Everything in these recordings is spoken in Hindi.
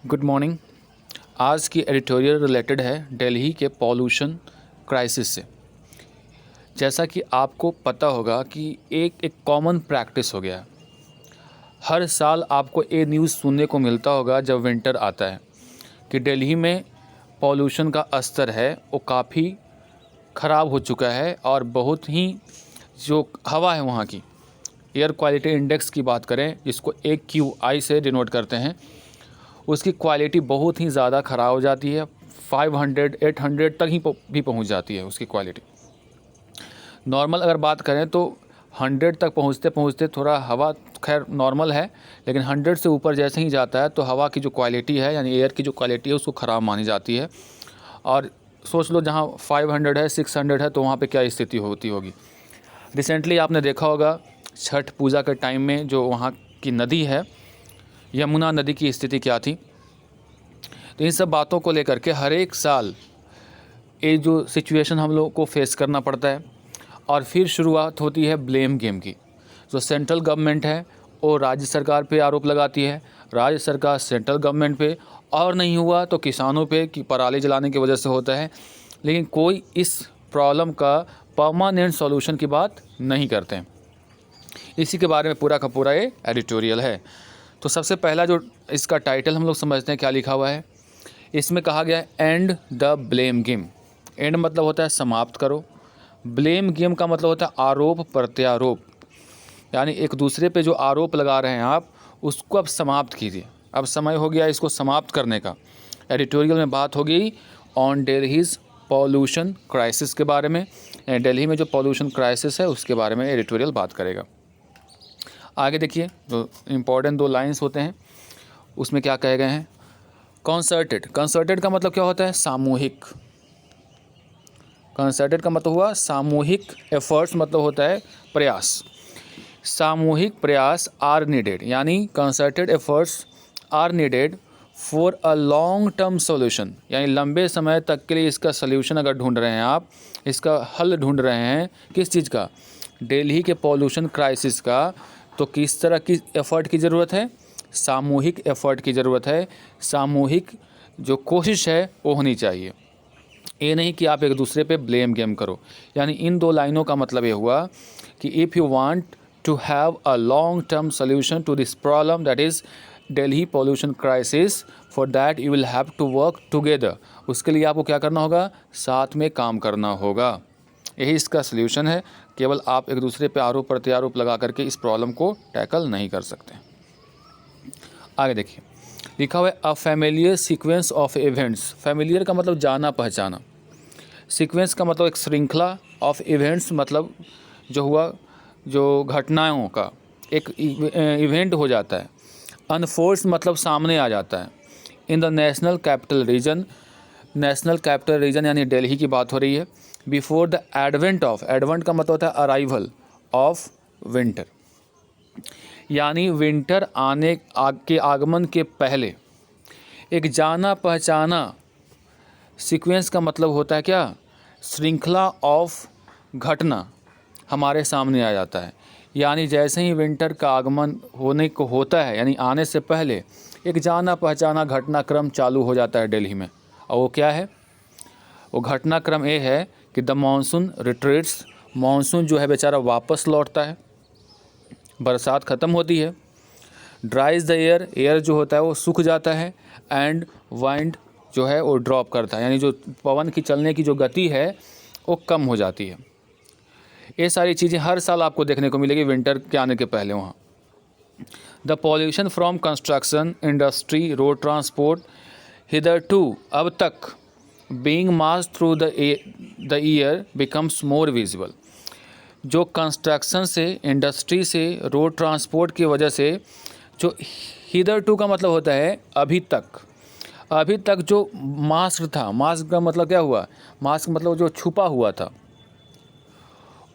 Good morning. आज की एडिटोरियल रिलेटेड है दिल्ली के पॉल्यूशन क्राइसिस से। जैसा कि आपको पता होगा कि एक कॉमन प्रैक्टिस हो गया है। हर साल आपको ये न्यूज़ सुनने को मिलता होगा जब विंटर आता है कि दिल्ली में पॉल्यूशन का स्तर है वो काफ़ी ख़राब हो चुका है और बहुत ही जो हवा है वहाँ की एयर क्वालिटी इंडेक्स की बात करें, जिसको AQI से डिनोट करते हैं, उसकी क्वालिटी बहुत ही ज़्यादा ख़राब हो जाती है। 500 800 तक ही भी पहुंच जाती है उसकी क्वालिटी। नॉर्मल अगर बात करें तो 100 तक पहुंचते पहुंचते थोड़ा हवा खैर नॉर्मल है, लेकिन 100 से ऊपर जैसे ही जाता है तो हवा की जो क्वालिटी है यानी एयर की जो क्वालिटी है उसको ख़राब मानी जाती है। और सोच लो जहाँ 500 है 600 है तो वहाँ पे क्या स्थिति होती होगी। रिसेंटली आपने देखा होगा छठ पूजा के टाइम में जो वहाँ की नदी है यमुना नदी की स्थिति क्या थी। तो इन सब बातों को लेकर के हर एक साल ये जो सिचुएशन हम लोगों को फेस करना पड़ता है और फिर शुरुआत होती है ब्लेम गेम की। जो सेंट्रल गवर्नमेंट है वो राज्य सरकार पे आरोप लगाती है, राज्य सरकार सेंट्रल गवर्नमेंट पे, और नहीं हुआ तो किसानों पे कि पराली जलाने की वजह से होता है। लेकिन कोई इस प्रॉब्लम का परमानेंट सॉल्यूशन की बात नहीं करते हैं। इसी के बारे में पूरा का पूरा ये एडिटोरियल है। तो सबसे पहला जो इसका टाइटल हम लोग समझते हैं क्या लिखा हुआ है। इसमें कहा गया है and the blame game. And मतलब होता है समाप्त करो, ब्लेम गेम का मतलब होता है आरोप प्रत्यारोप, यानी एक दूसरे पे जो आरोप लगा रहे हैं आप उसको अब समाप्त कीजिए। अब समय हो गया इसको समाप्त करने का। एडिटोरियल में बात होगी ऑन दिल्लीज पॉल्यूशन क्राइसिस के बारे में। दिल्ली में जो पॉल्यूशन क्राइसिस है उसके बारे में एडिटोरियल बात करेगा। आगे देखिए जो इम्पोर्टेंट 2 लाइन्स होते हैं उसमें क्या कहे गए हैं। कंसर्टेड, कंसर्टेड का मतलब क्या होता है सामूहिक। कंसर्टेड का मतलब हुआ सामूहिक, एफर्ट्स मतलब होता है प्रयास। सामूहिक प्रयास आर नीडेड, यानी concerted efforts are needed for a long term solution, यानी लंबे समय तक के लिए इसका सॉल्यूशन अगर ढूंढ रहे हैं आप, इसका हल ढूंढ रहे हैं किस चीज़ का, दिल्ली के पॉल्यूशन क्राइसिस का, तो किस तरह की एफ़र्ट की ज़रूरत है, सामूहिक एफ़र्ट की ज़रूरत है। सामूहिक जो कोशिश है वो होनी चाहिए, ये नहीं कि आप एक दूसरे पे ब्लेम गेम करो। यानी इन 2 लाइनों का मतलब ये हुआ कि if you want to have a long term solution to this problem that is Delhi pollution crisis, for that you will have to work together. उसके लिए आपको क्या करना होगा, साथ में काम करना होगा। यही इसका सल्यूशन है। केवल आप एक दूसरे पे आरोप प्रत्यारोप लगा करके इस प्रॉब्लम को टैकल नहीं कर सकते। आगे देखिए लिखा हुआ है a familiar sequence of events. Familiar का मतलब जाना पहचाना, सीक्वेंस का मतलब एक श्रृंखला, ऑफ इवेंट्स मतलब जो हुआ जो घटनाओं का एक इवेंट हो जाता है। अनफोर्स मतलब सामने आ जाता है। In the national capital region, national capital region यानी दिल्ली की बात हो रही है। Before the advent of, advent का मतलब होता है अराइवल ऑफ विंटर, यानी विंटर आने के आगमन के पहले एक जाना पहचाना सीक्वेंस का मतलब होता है क्या, श्रृंखला ऑफ घटना हमारे सामने आ जाता है। यानी जैसे ही विंटर का आगमन होने को होता है यानी आने से पहले एक जाना पहचाना घटनाक्रम चालू हो जाता है दिल्ली में। और वो क्या है, वो घटनाक्रम ये है कि द मानसून रिट्रीट्स, मानसून जो है बेचारा वापस लौटता है, बरसात ख़त्म होती है। ड्राइज द एयर, एयर जो होता है वो सूख जाता है। एंड वाइंड जो है वो ड्रॉप करता है, यानी जो पवन की चलने की जो गति है वो कम हो जाती है। ये सारी चीज़ें हर साल आपको देखने को मिलेगी विंटर के आने के पहले वहाँ। The pollution from construction industry road transport hitherto, अब तक being mass through the year becomes more visible. जो कंस्ट्रक्शन से, इंडस्ट्री से, रोड ट्रांसपोर्ट की वजह से जो हिदरटू का मतलब होता है अभी तक, अभी तक जो मास्क था, मास्क का मतलब क्या हुआ, मास्क मतलब जो छुपा हुआ था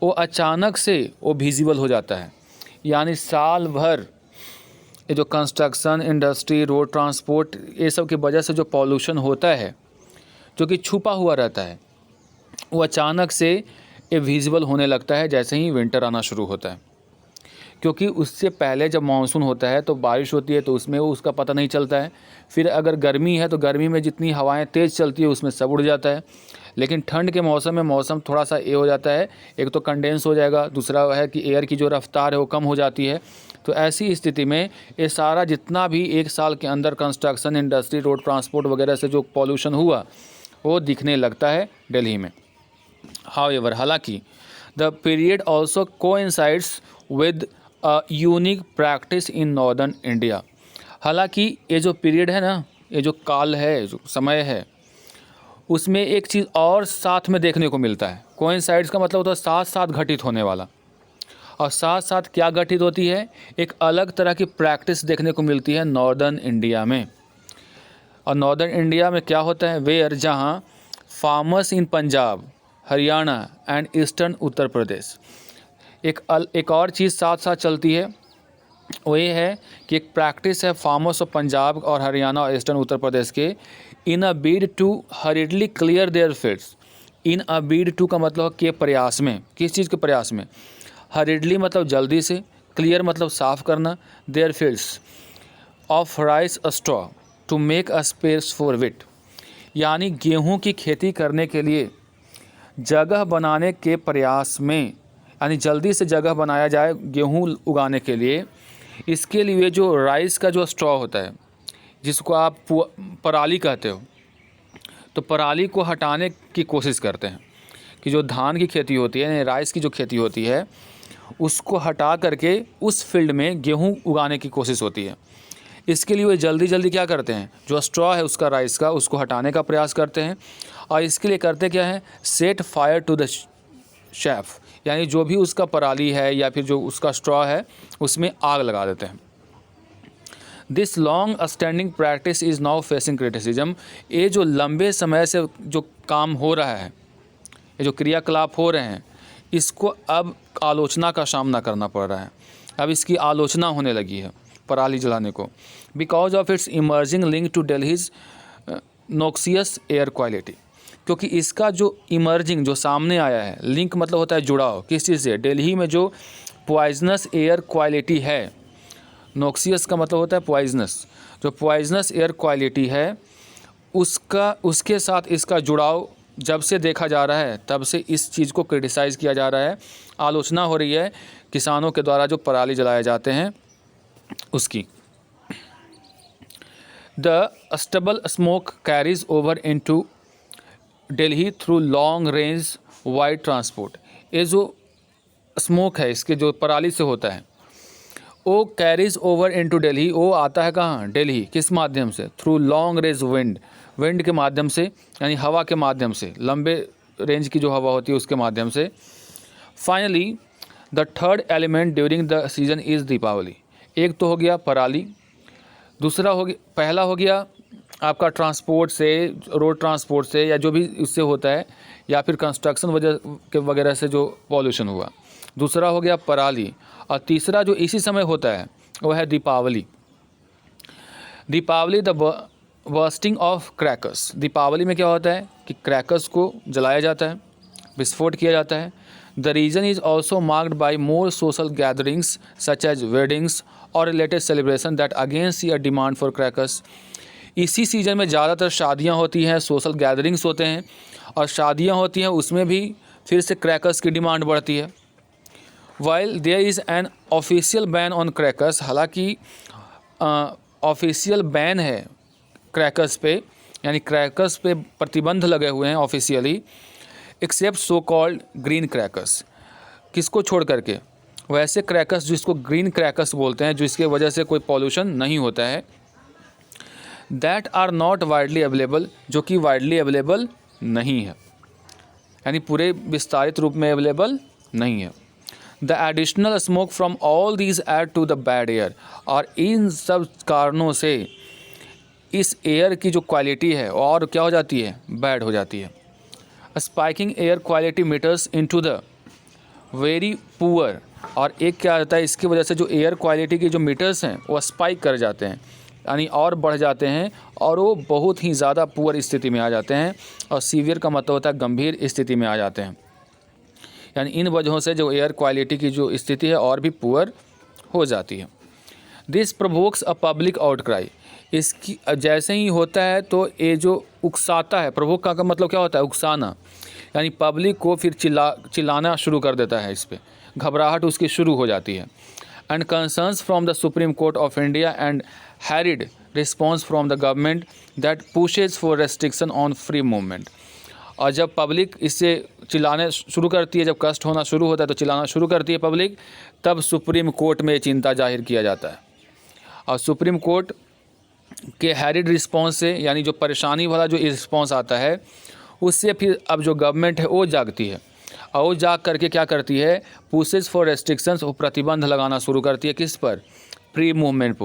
वो अचानक से वो विजिबल हो जाता है। यानी साल भर ये जो कंस्ट्रक्शन इंडस्ट्री रोड ट्रांसपोर्ट ये सब की वजह से जो पॉल्यूशन होता है जो कि छुपा हुआ रहता है वो अचानक से ये विजिबल होने लगता है जैसे ही विंटर आना शुरू होता है। क्योंकि उससे पहले जब मानसून होता है तो बारिश होती है तो उसमें वो उसका पता नहीं चलता है। फिर अगर गर्मी है तो गर्मी में जितनी हवाएं तेज़ चलती है उसमें सब उड़ जाता है। लेकिन ठंड के मौसम में मौसम थोड़ा सा ये हो जाता है, एक तो कंडेंस हो जाएगा, दूसरा है कि एयर की जो रफ्तार है वो कम हो जाती है। तो ऐसी स्थिति में ये सारा जितना भी एक साल के अंदर कंस्ट्रक्शन, इंडस्ट्री, रोड ट्रांसपोर्ट वगैरह से जो पॉल्यूशन हुआ वो दिखने लगता है दिल्ली में। हाउएवर, हालांकि the period also coincides with a unique practice in northern India. हालांकि ये जो पीरियड है ना, ये जो काल है, जो समय है, उसमें एक चीज़ और साथ में देखने को मिलता है। कोइंसाइड्स का मतलब होता है साथ साथ घटित होने वाला, और साथ साथ क्या घटित होती है, एक अलग तरह की प्रैक्टिस देखने को मिलती है नॉर्दर्न इंडिया में। और नॉर्दर्न इंडिया में क्या होता है, वेयर, जहाँ farmers in Punjab, Haryana and eastern Uttar Pradesh, एक और चीज़ साथ साथ चलती है, वो ये है कि एक प्रैक्टिस है फार्मर्स ऑफ पंजाब और हरियाणा और ईस्टर्न उत्तर प्रदेश के, in a bid to hurriedly clear their fields. In a bid to का मतलब के प्रयास में, किस चीज़ के प्रयास में, हरिडली मतलब जल्दी से, क्लियर मतलब साफ करना, their fields of rice straw to make a space for wheat, यानी गेहूं की खेती करने के लिए जगह बनाने के प्रयास में, यानी जल्दी से जगह बनाया जाए गेहूं उगाने के लिए। इसके लिए जो राइस का जो स्ट्रॉ होता है, जिसको आप पराली कहते हो, तो पराली को हटाने की कोशिश करते हैं कि जो धान की खेती होती है, राइस की जो खेती होती है, उसको हटा करके उस फील्ड में गेहूं उगाने की कोशिश होती है। इसके लिए वे जल्दी जल्दी क्या करते हैं, जो स्ट्रॉ है उसका, राइस का, उसको हटाने का प्रयास करते हैं। और इसके लिए करते क्या है, set fire to the chaff, यानी जो भी उसका पराली है या फिर जो उसका स्ट्रॉ है उसमें आग लगा देते हैं। This long standing practice is now facing criticism. ये जो लंबे समय से जो काम हो रहा है, ये जो क्रियाकलाप हो रहे हैं, इसको अब आलोचना का सामना करना पड़ रहा है। अब इसकी आलोचना होने लगी है पराली जलाने को, because of its emerging link to Delhi's noxious air quality. क्योंकि इसका जो इमर्जिंग, जो सामने आया है, लिंक मतलब होता है जुड़ाव, किस चीज़ से, दिल्ली में जो पॉइजनस एयर क्वालिटी है, नोक्सियस का मतलब होता है पॉइजनस, जो पॉइजनस एयर क्वालिटी है उसके साथ इसका जुड़ाव जब से देखा जा रहा है तब से इस चीज़ को क्रिटिसाइज़ किया जा रहा है, आलोचना हो रही है किसानों के द्वारा जो पराली जलाए जाते हैं उसकी। The stubble smoke carries over into Delhi through long range wide transport. ये जो स्मोक है, इसके जो पराली से होता है, वो कैरीज ओवर इनटू दिल्ली, वो आता है कहाँ, दिल्ली, किस माध्यम से, थ्रू लॉन्ग रेंज विंड के माध्यम से, यानी हवा के माध्यम से, लंबे रेंज की जो हवा होती है उसके माध्यम से। Finally the third element during the season is Deepavali. एक तो हो गया पराली, दूसरा हो गया, पहला हो गया आपका ट्रांसपोर्ट से, रोड ट्रांसपोर्ट से या जो भी उससे होता है, या फिर कंस्ट्रक्शन वगैरह से जो पॉल्यूशन हुआ, दूसरा हो गया पराली, और तीसरा जो इसी समय होता है वो है Deepavali. Deepavali the bursting of crackers. Deepavali में क्या होता है कि क्रैकर्स को जलाया जाता है, विस्फोट किया जाता है। The reason is also marked by more social gatherings such as weddings और related celebration that again see a demand for crackers. इसी सीज़न में ज़्यादातर शादियां होती हैं, सोशल गैदरिंग्स होते हैं, और शादियां होती हैं उसमें भी फिर से क्रैकर्स की डिमांड बढ़ती है। While there is an official ban on crackers, हालांकि ऑफिशियल बैन है क्रैकर्स पे, यानी क्रैकर्स पे प्रतिबंध लगे हुए हैं officially, except so called green crackers. किसको छोड़ करके, वैसे क्रैकर्स जिसको ग्रीन क्रैकर्स बोलते हैं, जिसके वजह से कोई पॉल्यूशन नहीं होता है, that are not widely available, जो कि वाइडली अवेलेबल नहीं है, यानी पूरे विस्तारित रूप में अवेलेबल नहीं है। The additional smoke from all these add to the bad air, और इन सब कारणों से इस एयर की जो क्वालिटी है और क्या हो जाती है, बैड हो जाती है। Spiking air quality meters into the very poor, और एक क्या होता है, इसकी वजह से जो एयर क्वालिटी के जो मीटर्स हैं वो स्पाइक कर जाते हैं, यानी और बढ़ जाते हैं, और वो बहुत ही ज़्यादा पुअर स्थिति में आ जाते हैं, और सीवियर का मतलब होता है गंभीर स्थिति में आ जाते हैं। यानी इन वजहों से जो एयर क्वालिटी की जो स्थिति है और भी पुअर हो जाती है। This provokes a public outcry, इसकी जैसे ही होता है तो ये जो उकसाता है, प्रोवोक का मतलब क्या होता है, उकसाना, यानी पब्लिक को फिर चिल्लाना शुरू कर देता है, इस पर घबराहट उसकी शुरू हो जाती है। And concerns from the Supreme Court of India and hurried response from the government that pushes for restriction on free movement. और जब पब्लिक इससे चिल्लाने शुरू करती है, जब कष्ट होना शुरू होता है तो चिल्लाना शुरू करती है पब्लिक, तब सुप्रीम कोर्ट में चिंता जाहिर किया जाता है। और सुप्रीम कोर्ट के हैरिड रिस्पॉन्स से, यानी जो परेशानी वाला जो रिस्पॉन्स आता है, उससे फिर अब जो गवर्नमेंट है वो जागती है, और वो जाग करके क्या करती है, पुशेस फॉर रेस्ट्रिक्शंस, वो प्रतिबंध लगाना शुरू करती है। किस पर? फ्री मूवमेंट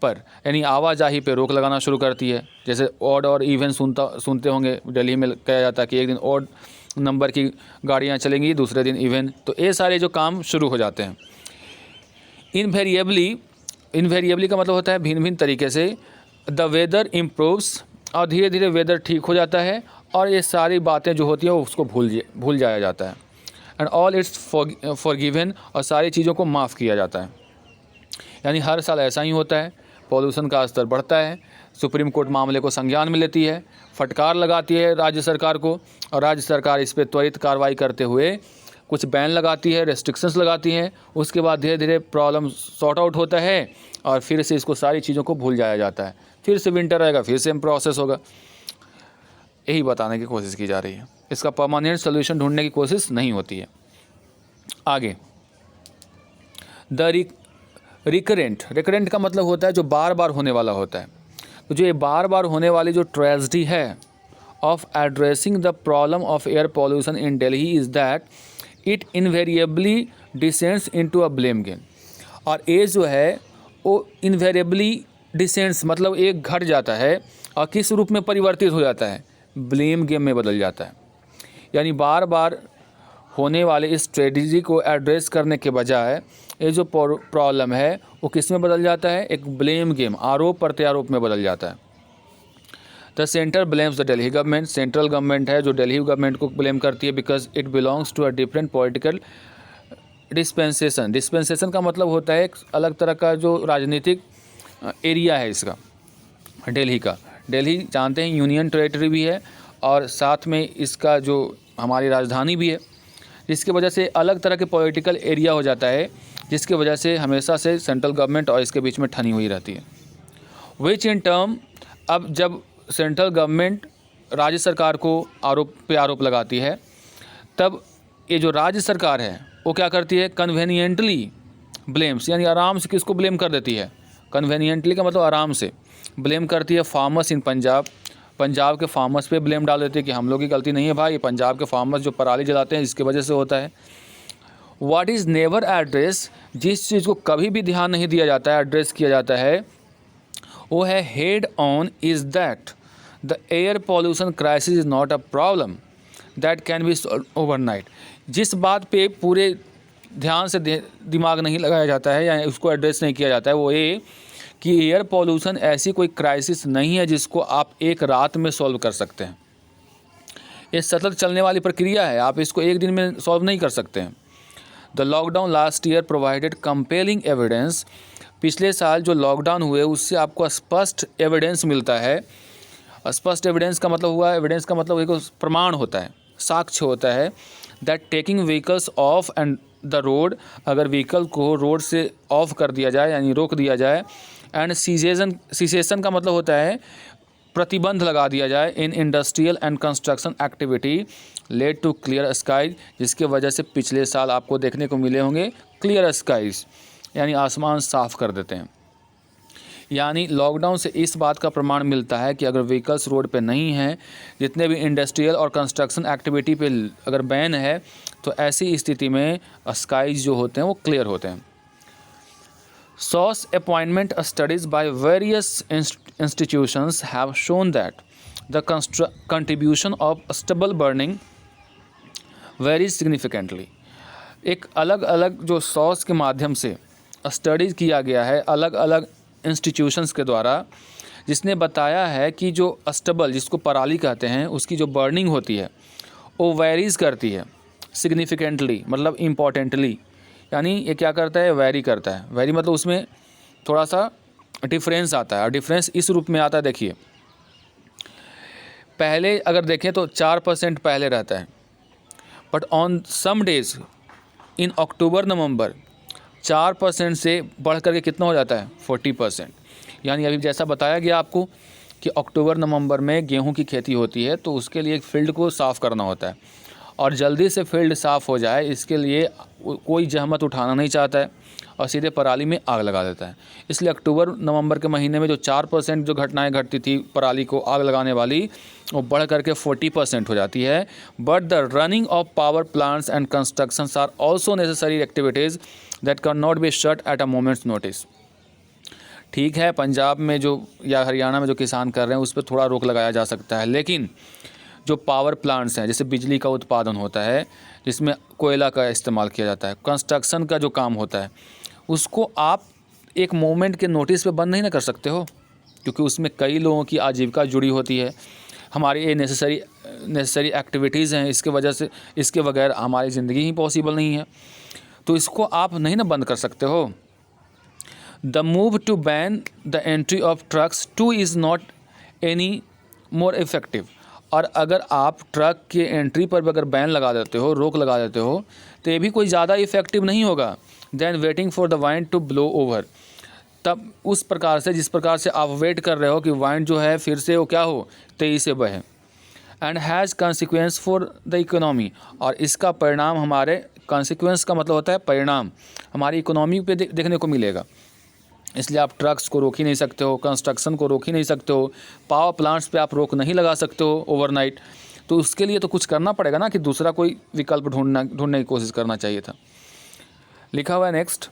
पर, यानी आवाजाही पे रोक लगाना शुरू करती है। जैसे ऑड और इवन सुनते होंगे, दिल्ली में कहा जाता है कि एक दिन ऑड नंबर की गाड़ियाँ चलेंगी, दूसरे दिन इवन, तो ये सारे जो काम शुरू हो जाते हैं। इनवेरिएबली का मतलब होता है भिन्न भिन्न तरीके से। द वेदर इम्प्रूव्स, और धीरे धीरे वेदर ठीक हो जाता है, और ये सारी बातें जो होती हैं उसको भूल जाया जाता है। एंड ऑल इट्स फॉरगिवन, और सारी चीज़ों को माफ़ किया जाता है। यानी हर साल ऐसा ही होता है, पॉल्यूशन का स्तर बढ़ता है, सुप्रीम कोर्ट मामले को संज्ञान में लेती है, फटकार लगाती है राज्य सरकार को, और राज्य सरकार इस पर त्वरित कार्रवाई करते हुए कुछ बैन लगाती है, रेस्ट्रिक्शंस लगाती हैं। उसके बाद धीरे धीरे प्रॉब्लम सॉर्ट आउट होता है, और फिर से इसको सारी चीज़ों को भूल जाया जाता है। फिर से विंटर आएगा, फिर से प्रोसेस होगा। यही बताने की कोशिश की जा रही है, इसका परमानेंट सोल्यूशन ढूंढने की कोशिश नहीं होती है। आगे, द रिकरेंट का मतलब होता है जो बार बार होने वाला होता है। तो जो ये बार बार होने वाली जो ट्रेजेडी है of addressing the problem of air pollution in Delhi is that it invariably descends into a blame game. और ये जो है वो इनवेरिएबली डिसेंड्स मतलब एक घट जाता है, और किस रूप में परिवर्तित हो जाता है, ब्लेम गेम में बदल जाता है। यानी बार बार होने वाले इस स्ट्रेटजी को एड्रेस करने के बजाय ये जो प्रॉब्लम है वो किस में बदल जाता है, एक ब्लेम गेम, आरोप प्रत्यारोप में बदल जाता है। The centre blames the Delhi government, central government है जो दिल्ली गवर्नमेंट को ब्लेम करती है, because it belongs to a different political dispensation का मतलब होता है एक अलग तरह का जो राजनीतिक एरिया है इसका, दिल्ली का। दिल्ली जानते हैं यूनियन टेरेटरी भी है, और साथ में इसका जो हमारी राजधानी भी है, जिसकी वजह से अलग तरह के पॉलिटिकल एरिया हो जाता है, जिसकी वजह से हमेशा से सेंट्रल गवर्नमेंट और इसके बीच में ठनी हुई रहती है। विच इन टर्म, अब जब सेंट्रल गवर्नमेंट राज्य सरकार को आरोप लगाती है, तब ये जो राज्य सरकार है वो क्या करती है, कन्वेनियंटली ब्लेम्स, यानी आराम से किसको ब्लेम कर देती है, कन्वेनियंटली का मतलब आराम से ब्लेम करती है फार्मर्स इन पंजाब के फार्मर्स पे ब्लेम डाल देते हैं कि हम लोग की गलती नहीं है भाई, पंजाब के फार्मर्स जो पराली जलाते हैं इसकी वजह से होता है। व्हाट इज़ नेवर एड्रेस, जिस चीज़ को कभी भी ध्यान नहीं दिया जाता है, एड्रेस किया जाता है, वो है head on is that the air pollution crisis is not a problem that can be solve overnight. जिस बात पे पूरे ध्यान से दिमाग नहीं लगाया जाता है या उसको एड्रेस नहीं किया जाता है, वो ये कि एयर पॉल्यूशन ऐसी कोई क्राइसिस नहीं है जिसको आप एक रात में सॉल्व कर सकते हैं। ये सतत चलने वाली प्रक्रिया है, आप इसको एक दिन में सॉल्व नहीं कर सकते हैं। The lockdown last year provided compelling evidence, पिछले साल जो लॉकडाउन हुए उससे आपको स्पष्ट एविडेंस मिलता है। स्पष्ट एविडेंस का मतलब हुआ, एविडेंस का मतलब एक प्रमाण होता है, साक्ष्य होता है, that taking vehicles of and the road, अगर व्हीकल को रोड से ऑफ कर दिया जाए यानी रोक दिया जाए, एंड सीसेशन का मतलब होता है प्रतिबंध लगा दिया जाए, in industrial and construction activity led to clear skies, जिसके वजह से पिछले साल आपको देखने को मिले होंगे क्लियर स्काईज, यानी आसमान साफ कर देते हैं। यानी लॉकडाउन से इस बात का प्रमाण मिलता है कि अगर व्हीकल्स रोड पे नहीं हैं, जितने भी इंडस्ट्रियल और कंस्ट्रक्शन एक्टिविटी पे अगर बैन है, तो ऐसी स्थिति में स्काईज जो होते हैं वो क्लियर होते हैं। Source appointment studies by various institutions have shown that the contribution of stubble burning varies significantly. एक अलग अलग जो सोर्स के माध्यम से स्टडीज़ किया गया है अलग अलग इंस्टीट्यूशंस के द्वारा, जिसने बताया है कि जो स्टबल जिसको पराली कहते हैं उसकी जो बर्निंग होती है वो वेरीज़ करती है सिग्निफिकेंटली, मतलब इम्पॉर्टेंटली, यानी ये क्या करता है, वैरी करता है। वैरी मतलब उसमें थोड़ा सा डिफरेंस आता है, और डिफरेंस इस रूप में आता है, देखिए पहले अगर देखें तो 4% पहले रहता है, but on some days in October November 4% से बढ़ करके कितना हो जाता है, 40%। यानी अभी जैसा बताया गया आपको कि अक्टूबर नवंबर में गेहूं की खेती होती है, तो उसके लिए फील्ड को साफ़ करना होता है, और जल्दी से फील्ड साफ़ हो जाए इसके लिए कोई जहमत उठाना नहीं चाहता है और सीधे पराली में आग लगा देता है। इसलिए अक्टूबर नवंबर के महीने में जो 4% जो घटनाएं घटती थी पराली को आग लगाने वाली, वो बढ़ करके 40% हो जाती है। But the running of power plants and constructions are also necessary activities that can not be shut at a moment's notice. ठीक है, पंजाब में जो या हरियाणा में जो किसान कर रहे हैं उस पर थोड़ा रोक लगाया जा सकता है, लेकिन जो पावर प्लांट्स हैं, जैसे बिजली का उत्पादन होता है जिसमें कोयला का इस्तेमाल किया जाता है, कंस्ट्रक्शन का जो काम होता है, उसको आप एक मोमेंट के नोटिस पे बंद नहीं ना कर सकते हो, क्योंकि उसमें कई लोगों की आजीविका जुड़ी होती है। हमारी ये नेसेसरी एक्टिविटीज़ हैं, इसके वजह से इसके बगैर हमारी ज़िंदगी ही पॉसिबल नहीं है, तो इसको आप नहीं ना बंद कर सकते हो। The move to ban the entry of trucks too is not any more effective. और अगर आप ट्रक के एंट्री पर भी अगर बैन लगा देते हो, रोक लगा देते हो, तो ये भी कोई ज़्यादा इफेक्टिव नहीं होगा then waiting for the wind to blow over. तब उस प्रकार से जिस प्रकार से आप वेट कर रहे हो कि वाइंड जो है फिर से वो क्या हो, तेज़ी से बहे। And has consequence for the economy, और इसका परिणाम हमारे, कंसिक्वेंस का मतलब होता है परिणाम, हमारी इकोनॉमी पे देखने को मिलेगा। इसलिए आप ट्रक्स को रोक ही नहीं सकते हो, कंस्ट्रक्शन को रोक ही नहीं सकते हो, पावर प्लांट्स पे आप रोक नहीं लगा सकते हो ओवरनाइट। तो उसके लिए तो कुछ करना पड़ेगा ना, कि दूसरा कोई विकल्प ढूंढने की कोशिश करना चाहिए था। लिखा हुआ है next,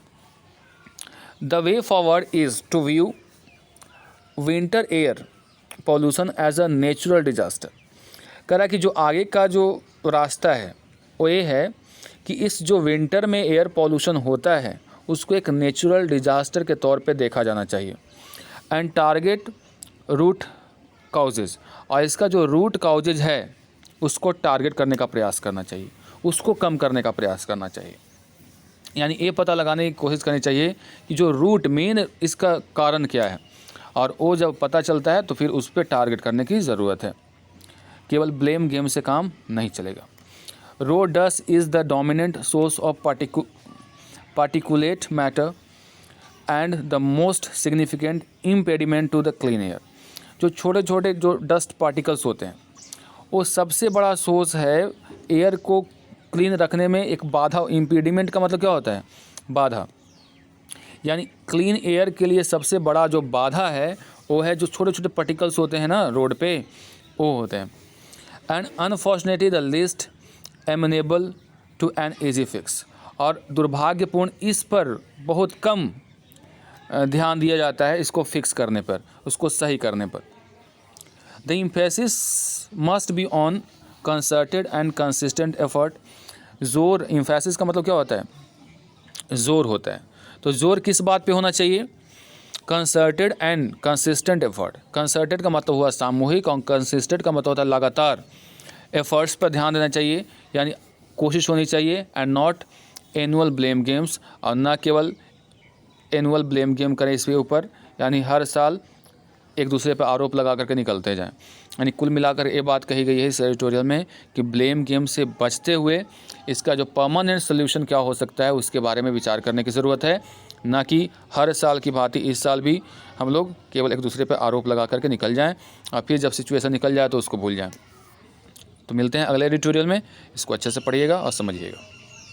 the way forward is to view winter air pollution as a natural disaster. कह रहा है कि जो आगे का जो रास्ता है वो ये है कि इस जो विंटर में एयर पॉल्यूशन होता है उसको एक नेचुरल डिजास्टर के तौर पे देखा जाना चाहिए। एंड टारगेट रूट काउजेज, और इसका जो रूट काउजेज है उसको टारगेट करने का प्रयास करना चाहिए, उसको कम करने का प्रयास करना चाहिए। यानी ये पता लगाने की कोशिश करनी चाहिए कि जो रूट मेन इसका कारण क्या है, और वो जब पता चलता है तो फिर उस पर टारगेट करने की ज़रूरत है। केवल ब्लेम गेम से काम नहीं चलेगा। Road dust is the dominant source of particulate matter and the most significant impediment to the clean air। जो छोटे छोटे जो डस्ट पार्टिकल्स होते हैं वो सबसे बड़ा सोर्स है एयर को क्लीन रखने में, एक बाधा। इम्पीडिमेंट का मतलब क्या होता है, बाधा। यानी क्लीन एयर के लिए सबसे बड़ा जो बाधा है वो है जो छोटे छोटे पार्टिकल्स होते हैं ना रोड पे, वो होते हैं। And unfortunately the least amenable to an easy fix, और दुर्भाग्यपूर्ण इस पर बहुत कम ध्यान दिया जाता है इसको फिक्स करने पर, उसको सही करने पर। The emphasis must be on concerted and consistent effort. जोर, एम्फेसिस का मतलब क्या होता है, जोर होता है। तो जोर किस बात पे होना चाहिए, concerted and consistent effort. Concerted का मतलब हुआ सामूहिक, और कंसिस्टेंट का मतलब होता है लगातार। एफर्ट्स पर ध्यान देना चाहिए, यानी कोशिश होनी चाहिए। And not annual blame games, और ना केवल एनुअल ब्लेम गेम करें इसके ऊपर, यानी हर साल एक दूसरे पर आरोप लगा करके निकलते जाएं। यानी कुल मिलाकर ये बात कही गई है इस एडिटोरियल में कि ब्लेम गेम से बचते हुए इसका जो परमानेंट सोल्यूशन क्या हो सकता है उसके बारे में विचार करने की ज़रूरत है, ना कि हर साल की भांति इस साल भी हम लोग केवल एक दूसरे पर आरोप लगा करके निकल जाएँ और फिर जब सिचुएशन निकल जाए तो उसको भूल जाएँ। तो मिलते हैं अगले एडिटोरियल में, इसको अच्छे से पढ़िएगा और समझिएगा।